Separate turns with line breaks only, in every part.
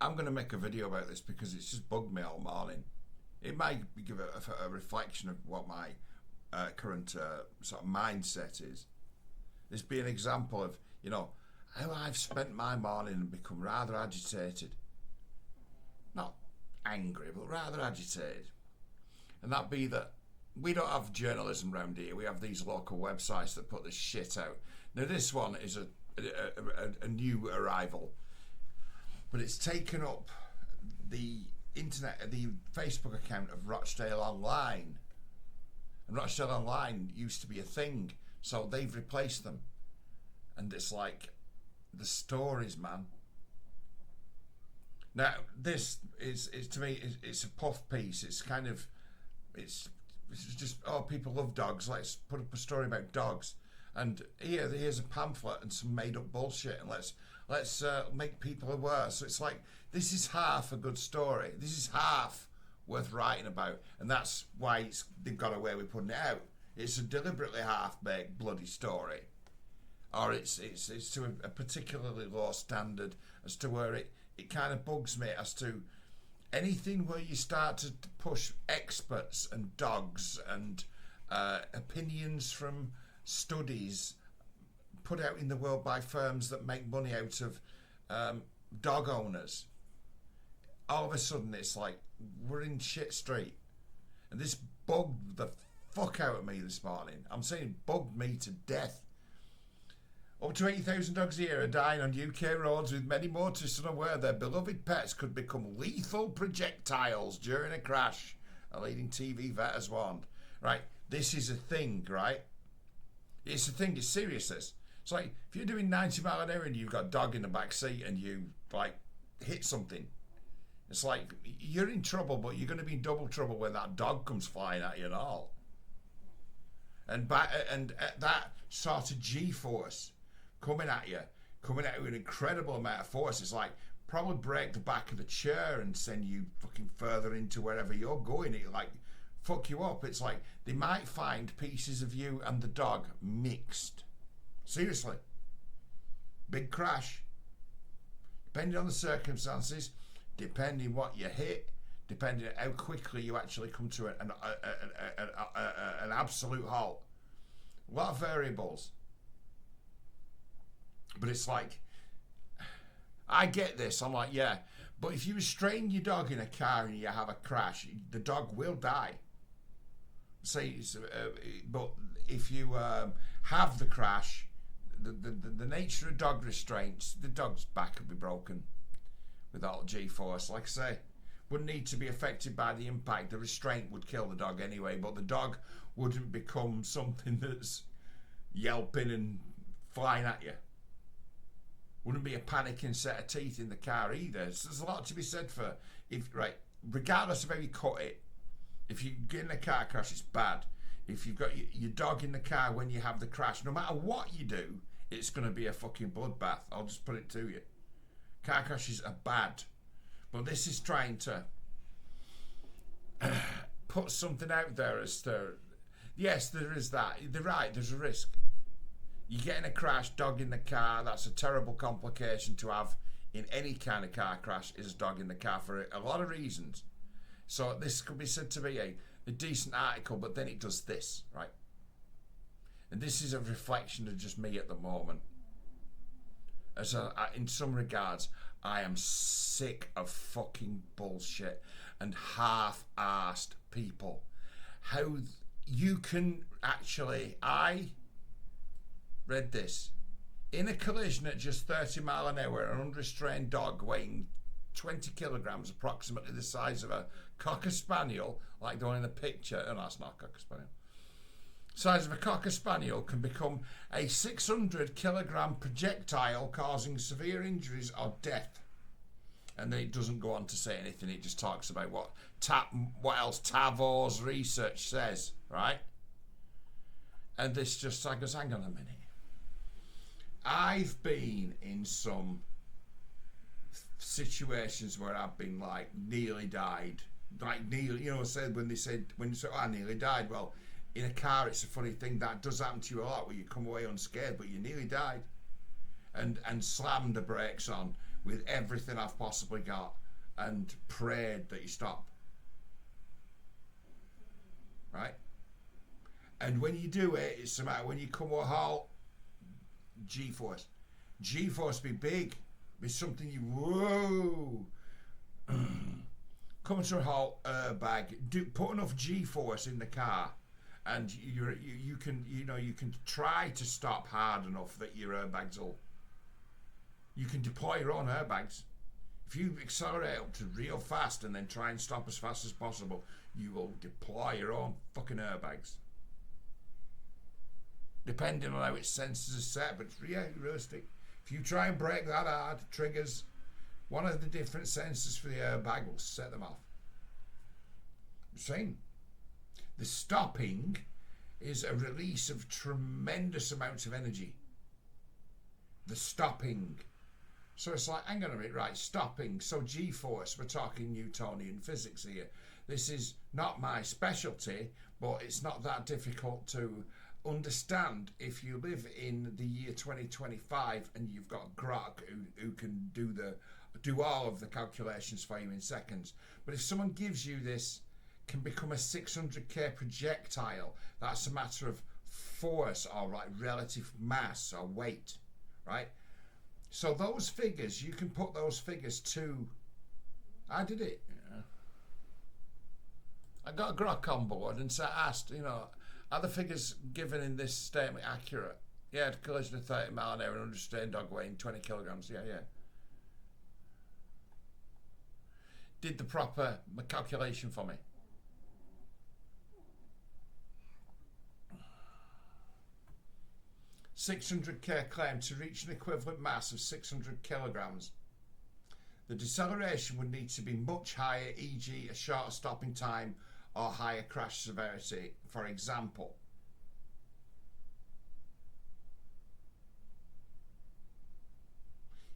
I'm going to make a video about this because it's just bugged me all morning. It might give a reflection of what my current sort of mindset is. This be an example of, how I've spent my morning and become rather agitated. Not angry, but rather agitated. And that be that we don't have journalism around here. We have these local websites that put this shit out. Now this one is a new arrival, but it's taken up the internet, the Facebook account of Rochdale Online. And Rochdale Online used to be a thing, so they've replaced them. And it's like the stories, man. Now this is to me it's a puff piece. It's kind of it's just, people love dogs, let's put up a story about dogs. And here's a pamphlet and some made up bullshit, and let's make people aware. So it's like, this is half a good story. This is half worth writing about, and that's why they've got away with putting it out. It's a deliberately half-baked bloody story, or it's to a particularly low standard, as to where it kind of bugs me as to anything where you start to push experts and dogs and opinions from studies put out in the world by firms that make money out of dog owners. All of a sudden it's like we're in shit street, and this bugged the fuck out of me this morning. I'm saying it bugged me to death. Up to 80,000 dogs a year are dying on UK roads, with many motorists unaware their beloved pets could become lethal projectiles during a crash, a leading TV vet has warned. Right, this is a thing, right? It's a thing, it's serious, this. It's like, if you're doing 90 mile an hour and you've got a dog in the back seat and you, hit something, it's like, you're in trouble, but you're going to be in double trouble when that dog comes flying at you and all. And that sort of G-force coming at you with an incredible amount of force, it's like, probably break the back of the chair and send you fucking further into wherever you're going. It like fuck you up. It's like they might find pieces of you and the dog mixed. Seriously. Big crash. Depending on the circumstances, depending what you hit, depending on how quickly you actually come to an absolute halt. A lot of variables. But it's like, I get this. I'm like, yeah. But if you restrain your dog in a car and you have a crash, the dog will die. But if you have the crash, the nature of dog restraints, the dog's back will be broken with all G-force. Like I say, wouldn't need to be affected by the impact. The restraint would kill the dog anyway, but the dog wouldn't become something that's yelping and flying at you. Wouldn't be a panicking set of teeth in the car either. So there's a lot to be said for, regardless of how you cut it, if you get in a car crash, it's bad. If you've got your dog in the car when you have the crash, no matter what you do, it's going to be a fucking bloodbath. I'll just put it to you. Car crashes are bad. But this is trying to put something out there as to, yes, there is that. They're right, there's a risk. You get in a crash, dog in the car, that's a terrible complication to have in any kind of car crash, is a dog in the car for a lot of reasons. So this could be said to be a decent article, but then it does this, right? And this is a reflection of just me at the moment. In some regards, I am sick of fucking bullshit and half-arsed people. How you can actually... I read this. In a collision at just 30 mile an hour, an unrestrained dog weighing 20 kilograms, approximately the size of a Cocker Spaniel, like the one in the picture. Oh, no, that's not a Cocker Spaniel. Size of a Cocker Spaniel can become a 600 kilogram projectile, causing severe injuries or death. And then it doesn't go on to say anything. It just talks about what else Tavo's research says, right? And this just goes, hang on a minute. I've been in some situations where I've been like nearly died, said when you say, I nearly died. Well, in a car, it's a funny thing that does happen to you a lot, where you come away unscared, but you nearly died, and slammed the brakes on with everything I've possibly got and prayed that you stop. Right? And when you do it, it's the matter when you come to a halt, G-force. G-force be big, be something you, whoa. Coming to a halt, airbag. Put enough G-force in the car, and you can try to stop hard enough that your airbags will. You can deploy your own airbags. If you accelerate up to real fast and then try and stop as fast as possible, you will deploy your own fucking airbags. Depending on how its sensors are set, but it's realistic. If you try and brake that hard, triggers, one of the different sensors for the airbag will set them off. I'm saying the stopping is a release of tremendous amounts of energy. The stopping. So it's like, hang on a minute, right, stopping. So G-force, we're talking Newtonian physics here. This is not my specialty, but it's not that difficult to understand if you live in the year 2025 and you've got Grok who can do all of the calculations for you in seconds. But if someone gives you this, can become a 600k projectile, that's a matter of force or like relative mass or weight, right? So those figures, you can put those figures to, I did it. I got a Grok on board and so I asked, are the figures given in this statement accurate? Yeah, a collision of 30 mile an hour and understated dog weighing 20 kilograms. Yeah. Did the proper calculation for me. $600k claim to reach an equivalent mass of 600 kilograms. The deceleration would need to be much higher, e.g. a shorter stopping time or higher crash severity, for example.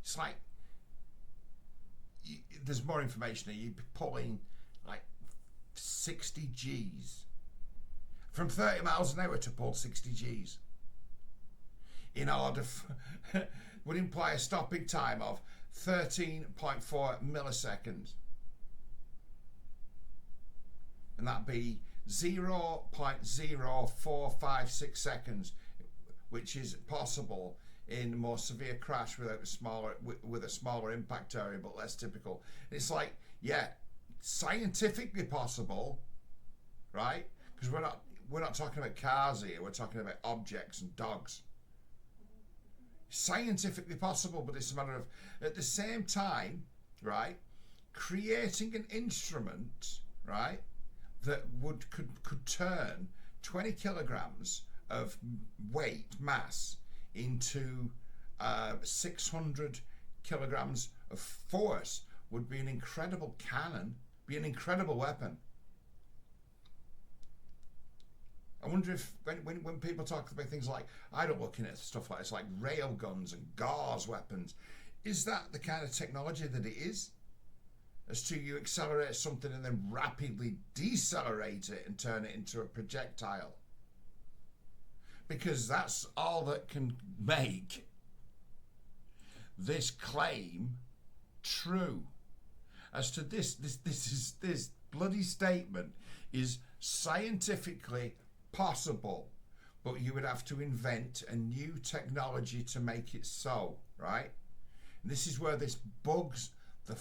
It's like, there's more information here. You'd be pulling like 60 Gs. From 30 miles an hour to pull 60 Gs. In order would imply a stopping time of 13.4 milliseconds. And that'd be 0.0456 seconds, which is possible in a more severe crash with a smaller impact area, but less typical. It's like, yeah, scientifically possible, right? Because we're not talking about cars here, we're talking about objects and dogs. Scientifically possible, but it's a matter of, at the same time, right, creating an instrument, right, that could turn 20 kilograms of weight, mass, into 600 kilograms of force would be an incredible cannon, be an incredible weapon. I wonder if when people talk about things like, I don't look at stuff like this, like rail guns and gauze weapons, is that the kind of technology that it is? As to you accelerate something and then rapidly decelerate it and turn it into a projectile? Because that's all that can make this claim true. As to this bloody statement is scientifically possible, but you would have to invent a new technology to make it so, right? And this is where this bugs the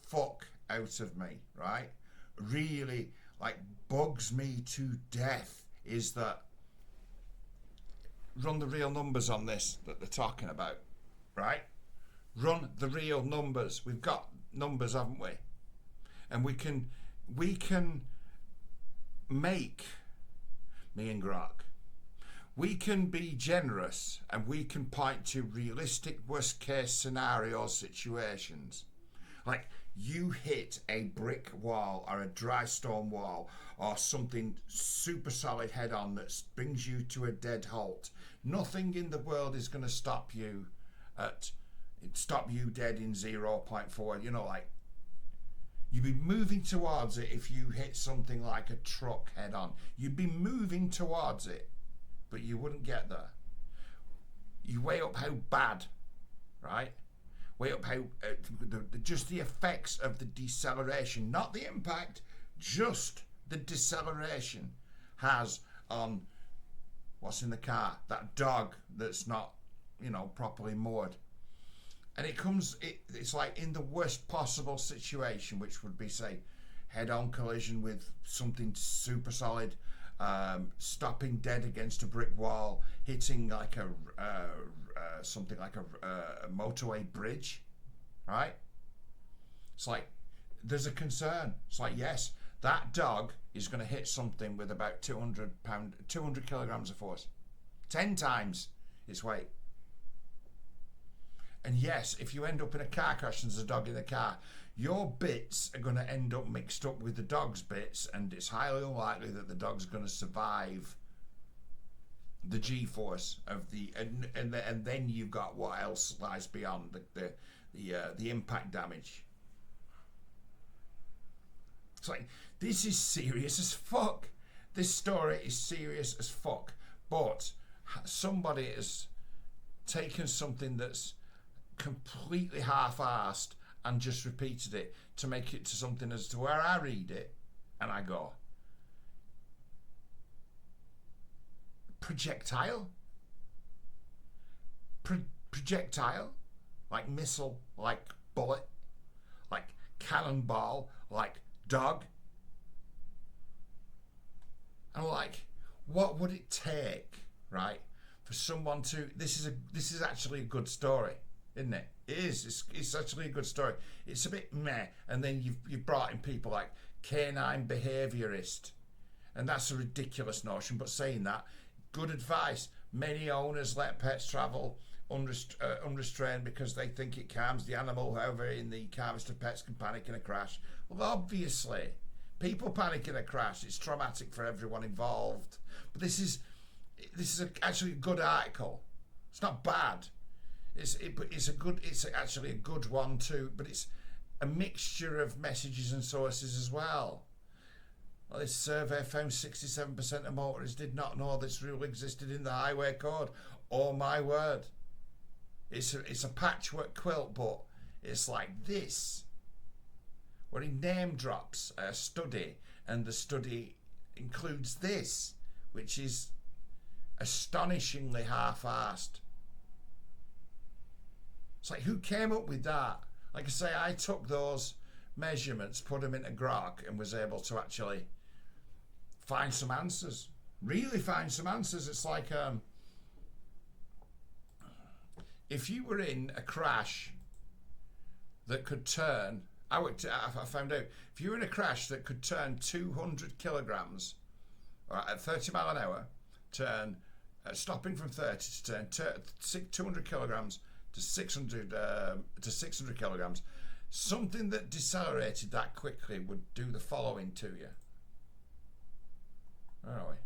fuck out of me, right? Really, like, bugs me to death, is that run the real numbers on this that they're talking about, right? Run the real numbers. We've got numbers, haven't we? And we can make, me and Grok, we can be generous and we can point to realistic worst case scenario situations. Like, you hit a brick wall or a dry stone wall or something super solid head on that brings you to a dead halt. Nothing in the world is going to stop you dead in 0.4. Like, you'd be moving towards it if you hit something like a truck head on. You'd be moving towards it, but you wouldn't get there. You weigh up how bad, right? weigh up how just the effects of the deceleration, not the impact, just the deceleration has on what's in the car. That dog that's not, properly moored. And it's like in the worst possible situation, which would be, say, head-on collision with something super solid, stopping dead against a brick wall, hitting like something like a motorway bridge, right? It's like there's a concern. It's like, yes, that dog is going to hit something with about 200 kilograms of force, 10 times its weight. And yes, if you end up in a car crash and there's a dog in the car, your bits are going to end up mixed up with the dog's bits, and it's highly unlikely that the dog's going to survive the G-force of and then you've got what else lies beyond the impact damage. It's like, this is serious as fuck. This story is serious as fuck. But somebody has taken something that's completely half-arsed and just repeated it to make it to something as to where I read it and I go, projectile? Projectile? Like missile, like bullet, like cannonball, like dog? And like, what would it take, right, for someone to... This is actually a good story, isn't it? It is. It's actually a good story. It's a bit meh, and then you've brought in people like canine behaviourist, and that's a ridiculous notion. But saying that, good advice. Many owners let pets travel unrestrained because they think it calms the animal. However, in the calmest of pets can panic in a crash. Well, obviously, people panic in a crash. It's traumatic for everyone involved. But this is actually a good article. It's not bad. It's actually a good one too, but it's a mixture of messages and sources as well. Well, this survey found 67% of motorists did not know this rule existed in the highway code. Oh my word. It's a patchwork quilt, but it's like this, where he name drops a study, and the study includes this, which is astonishingly half-arsed. It's like, who came up with that? Like I say, I took those measurements, put them into Grok, and was able to actually find some answers. Really find some answers. It's like, if you were in a crash that could turn... I found out, if you were in a crash that could turn 200 kilograms, or at 30 mile an hour, stopping from 30 to turn 200 kilograms to 600 kilograms, something that decelerated that quickly would do the following to you. Where are we?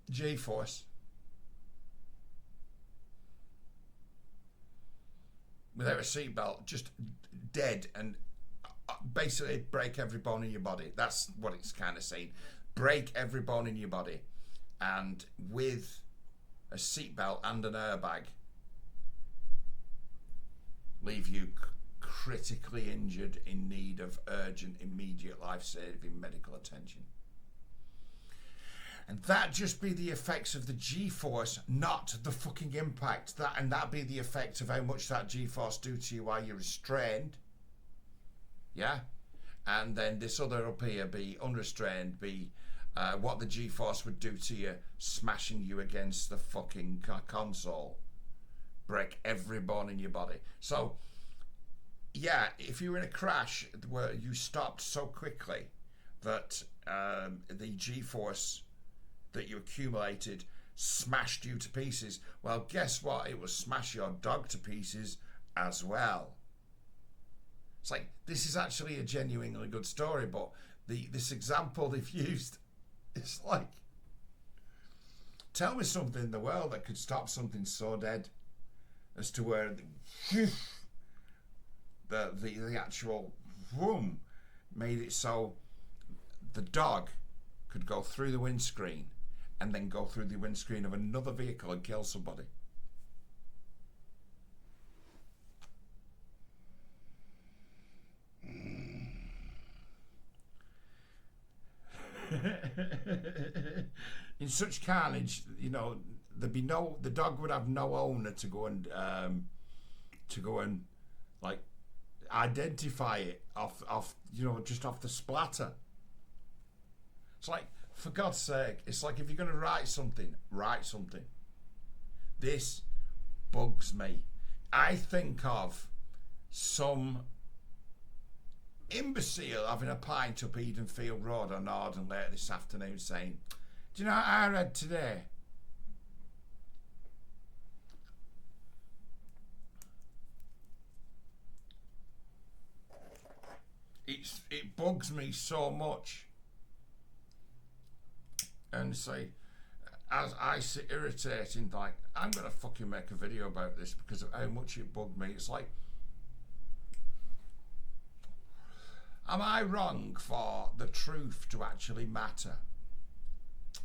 G-force. Without a seatbelt, just dead, and basically break every bone in your body. That's what it's kind of saying. Break every bone in your body, and with a seatbelt and an airbag, leave you critically injured, in need of urgent, immediate, life-saving medical attention. And that just be the effects of the G-force, not the fucking impact. That be the effect of how much that G-force do to you while you're restrained. Yeah? And then this other up here be unrestrained, be what the G-force would do to you, smashing you against the fucking console. Break every bone in your body. So, yeah, if you were in a crash where you stopped so quickly that the G-force that you accumulated smashed you to pieces, well, guess what? It will smash your dog to pieces as well. It's like, this is actually a genuinely good story, but this example they've used, it's like, tell me something in the world that could stop something so dead as to where the actual room made it so the dog could go through the windscreen and then go through the windscreen of another vehicle and kill somebody. In such carnage, you know, the dog would have no owner to go and like identify it off you know, just off the splatter. It's like, for God's sake, it's like, if you're going to write something, write something. This bugs me. I think of some imbecile having a pint up Edenfield Road on Norden late this afternoon saying, do you know what I read today? It bugs me so much. And say, as I sit irritating, like, I'm going to fucking make a video about this because of how much it bugged me. It's like, am I wrong for the truth to actually matter?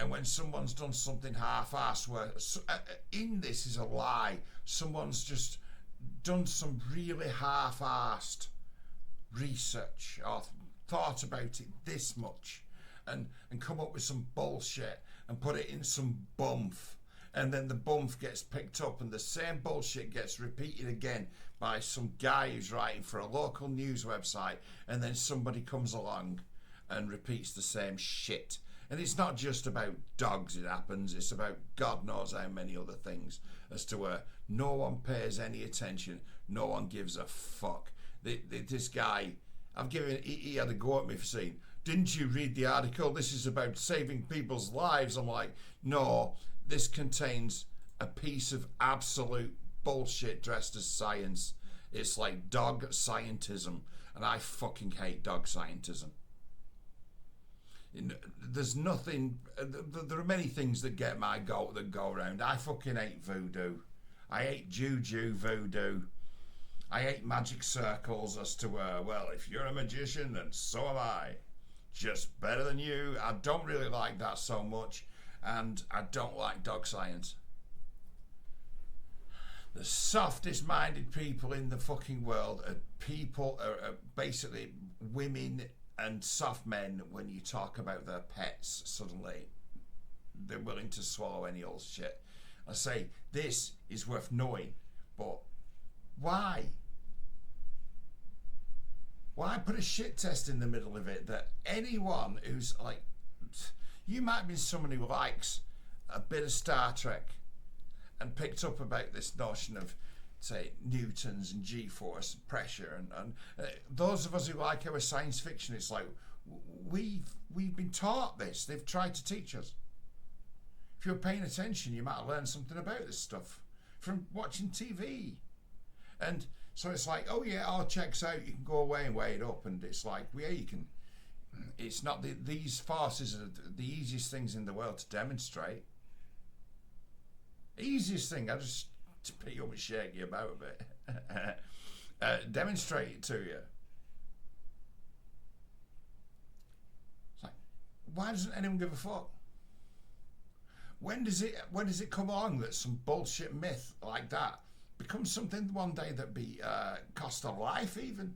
And when someone's done something half-assed, where in this is a lie, someone's just done some really half-assed research or thought about it this much and come up with some bullshit and put it in some bumf, and then the bumf gets picked up and the same bullshit gets repeated again by some guy who's writing for a local news website, and then somebody comes along and repeats the same shit. And it's not just about dogs, it happens, it's about God knows how many other things, as to where no one pays any attention, no one gives a fuck. This guy, he had a go at me for saying, didn't you read the article? This is about saving people's lives. I'm like, no, this contains a piece of absolute bullshit dressed as science. It's like dog scientism, and I fucking hate dog scientism. There's nothing. There are many things that get my goat that go around. I fucking hate voodoo. I hate juju voodoo. I hate magic circles as to well, if you're a magician, then so am I. Just better than you. I don't really like that so much, and I don't like dog science. The softest minded people in the fucking world are basically women and soft men. When you talk about their pets, suddenly they're willing to swallow any old shit. I say, this is worth knowing, but why? Why put a shit test in the middle of it that anyone who's like, you might be someone who likes a bit of Star Trek and picked up about this notion of, say, newtons and G-force and pressure, and those of us who like our science fiction, it's like, we've been taught this. They've tried to teach us. If you're paying attention, you might have learned something about this stuff from watching TV. And so it's like, oh yeah, all checks out, you can go away and weigh it up, and it's like, well, yeah, you can. It's not these forces are the easiest things in the world to demonstrate. Easiest thing, I just to pick you up and shake you about a bit. Demonstrate it to you. It's like, why doesn't anyone give a fuck? When does it come along that some bullshit myth like that becomes something one day that be cost a life even?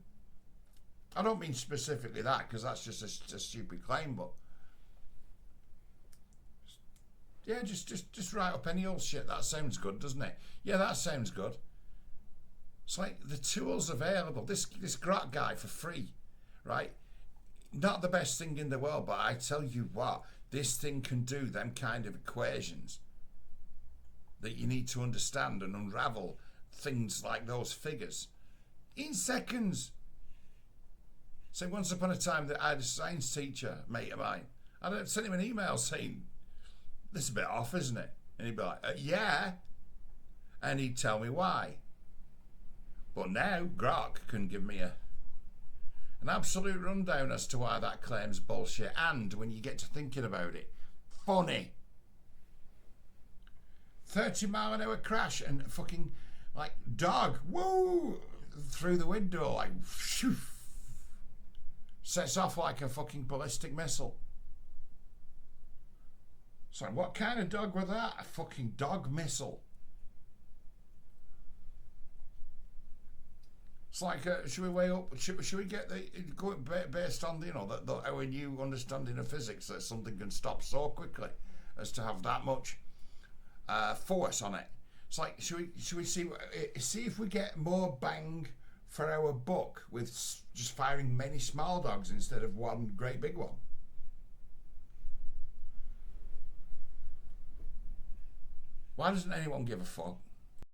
I don't mean specifically that, because that's just a stupid claim, but yeah, just write up any old shit. That sounds good, doesn't it? Yeah, that sounds good. It's like the tools available. This Grok guy for free, right? Not the best thing in the world, but I tell you what, this thing can do them kind of equations that you need to understand and unravel things like those figures in seconds. So once upon a time that I had a science teacher, mate of mine, I sent him an email saying, this is a bit off, isn't it? And he'd be like, yeah. And he'd tell me why. But now Grok can give me an absolute rundown as to why that claim's bullshit. And when you get to thinking about it, funny. 30-mile-an-hour crash and fucking like dog, woo, through the window, like shoof, sets off like a fucking ballistic missile. So what kind of dog was that? A fucking dog missile. It's like, should we weigh up? Should we get the go based on our new understanding of physics that something can stop so quickly as to have that much force on it? It's like, should we see if we get more bang for our buck with just firing many small dogs instead of one great big one? Why doesn't anyone give a fuck?